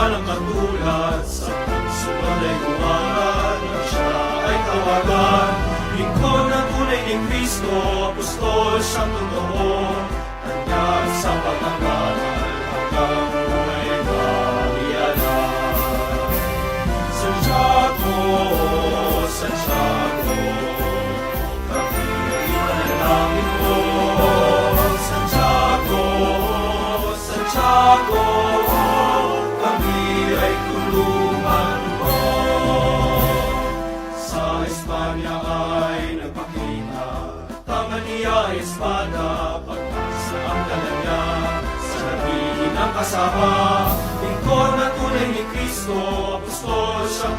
walang katulad, sa pagsunod ay buwangan, at siya ay tawagan. Lingkod na tunay ni Kristo, apostol siyang totoo, hanyag sa pagmamahal hanggang buhay mamiyanan. Santiago, Santiago, kami ay manalangin mo. Santiago, Santiago, kami ay tulungan mo. Sa Espanya ay nagpakita, tangan niya ay espada, pagpasa ang dala niya, sa nabihin ang kasama. Lingkod na tunay ni Kristo, apostol siyang